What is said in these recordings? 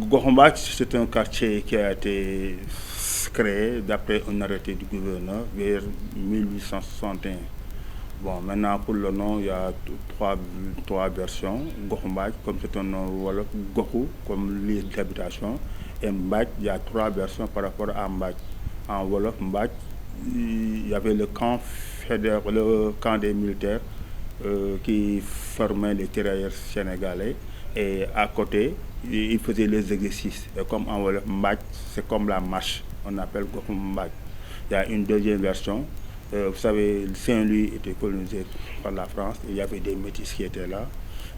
Gorumbach, c'est un quartier qui a été créé d'après un arrêté du gouverneur vers 1861. Bon, maintenant pour le nom, il y a trois versions. Gorumbach, comme c'est un nom wolof, Goku, comme lieu d'habitation, et Mbach, il y a trois versions par rapport à Mbach. En wolof, Mbach, il y avait le camp des militaires qui formait les tirailleurs sénégalais. Et à côté, ils faisaient les exercices. Et comme en wolof, Mbach, c'est comme la marche. On appelle Goku Mbach. Il y a une deuxième version. Vous savez, Saint-Louis était colonisé par la France. Il y avait des métis qui étaient là.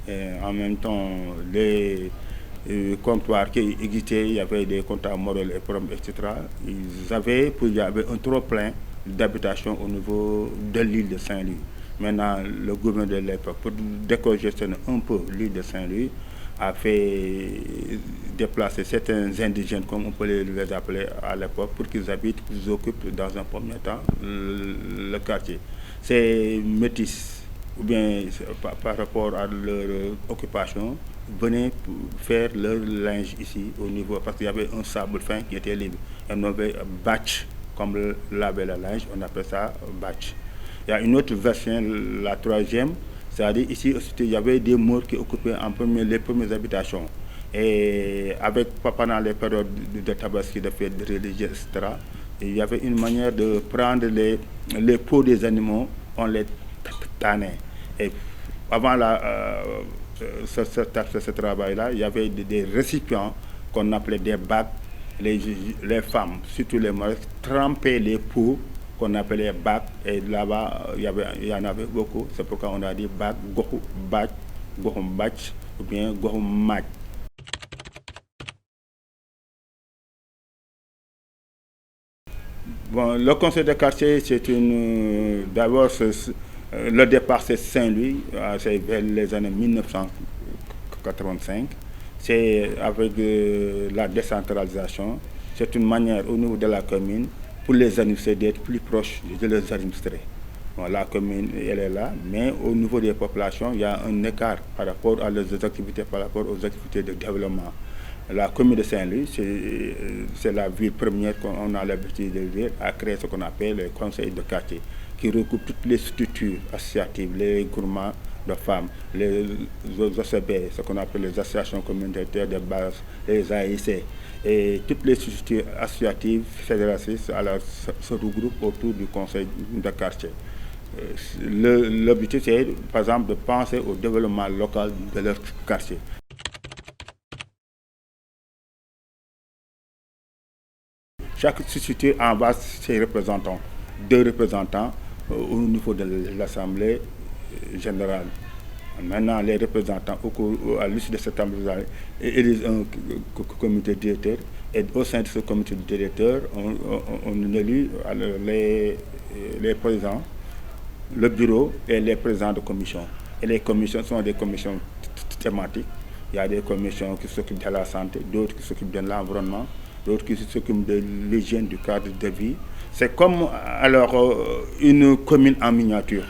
Et en même temps, les comptoirs qui existaient, il y avait des comptoirs Morel et Prom, etc. Il y avait un trop plein d'habitation au niveau de l'île de Saint-Louis. Maintenant, le gouvernement de l'époque, pour décongestionner un peu l'île de Saint-Louis, a fait déplacer certains indigènes, comme on peut les appeler à l'époque, pour qu'ils habitent, qu'ils occupent dans un premier temps le quartier. Ces métis, ou bien par rapport à leur occupation, venaient faire leur linge ici au niveau, parce qu'il y avait un sable fin qui était libre. Et on avait batch, comme laver le linge, on appelle ça batch. Il y a une autre version, la troisième, c'est-à-dire ici aussi, il y avait des Maures qui occupaient les premières habitations. Et pendant les périodes de tabaski, de fêtes religieuses, etc., il y avait une manière de prendre les peaux des animaux, on les tannait. Et avant ce travail-là, il y avait des récipients qu'on appelait des bacs. Les femmes, surtout les Maures, trempaient les peaux qu'on appelait bac, et là-bas, il y en avait beaucoup. C'est pourquoi on a dit bac, gohu, bac, gohum bach, ou bien gohum mach. Bon, le conseil de quartier, c'est d'abord, le départ, c'est Saint-Louis, c'est vers les années 1985. C'est avec la décentralisation. C'est une manière au niveau de la commune pour les administrés d'être plus proches de leurs administrés. Bon, la commune, elle est là, mais au niveau des populations, il y a un écart par rapport à leurs activités, par rapport aux activités de développement. La commune de Saint-Louis, c'est la ville première qu'on a l'habitude de dire, à créer ce qu'on appelle le conseil de quartier, qui recoupe toutes les structures associatives, les groupements de femmes, les OCB, ce qu'on appelle les associations communautaires de base, les AIC, et toutes les structures associatives fédératrices alors, se regroupent autour du conseil de quartier. L'objectif, c'est par exemple de penser au développement local de leur quartier. Chaque structure envoie ses représentants, deux représentants au niveau de l'Assemblée générale. Maintenant, les représentants, à l'issue de cette assemblée, élisent un comité directeur, et au sein de ce comité directeur, on élit les présidents, le bureau et les présidents de commission. Et les commissions sont des commissions thématiques. Il y a des commissions qui s'occupent de la santé, d'autres qui s'occupent de l'environnement, d'autres qui s'occupent de l'hygiène, du cadre de vie. C'est comme alors une commune en miniature.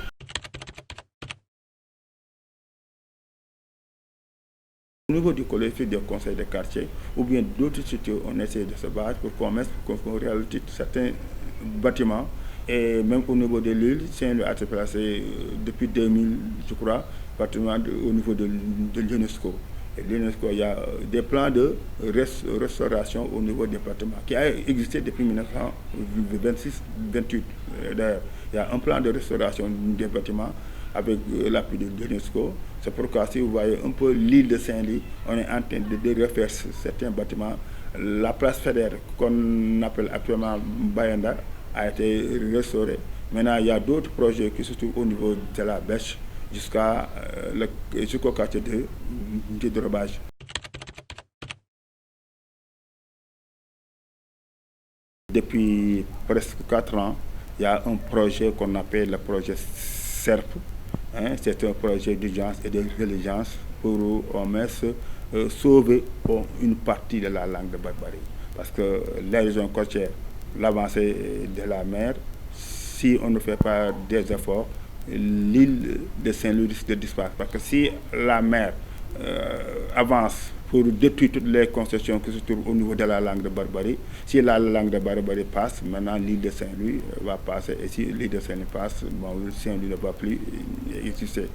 Au niveau du collectif des conseils de quartier, ou bien d'autres structures, on essaie de se battre pour qu'on réalise certains bâtiments. Et même au niveau de l'île, Saint-Louis a été placé depuis 2000, je crois, bâtiment au niveau de l'UNESCO. Et l'UNESCO, il y a des plans de restauration au niveau des bâtiments qui a existé depuis 1926-28. D'ailleurs, il y a un plan de restauration des bâtiments avec l'appui de l'UNESCO. C'est pourquoi si vous voyez un peu l'île de Saint-Louis, on est en train de refaire certains bâtiments. La place Fédère, qu'on appelle actuellement Bayanda, a été restaurée. Maintenant, il y a d'autres projets qui se trouvent au niveau de la Bêche jusqu'au quartier de Drobage. Depuis presque 4 ans, il y a un projet qu'on appelle le projet SERP. C'est un projet d'urgence et de résilience pour au moins sauver une partie de la langue de Barbarie. Parce que les régions côtières, l'avancée de la mer, si on ne fait pas des efforts, l'île de Saint-Louis risque de disparaître. Parce que si la mer avance pour détruire toutes les concessions qui se trouvent au niveau de la langue de Barbarie. Si la langue de Barbarie passe, maintenant l'île de Saint-Louis va passer. Et si l'île de Saint-Louis passe, bon, Saint-Louis ne va plus exister.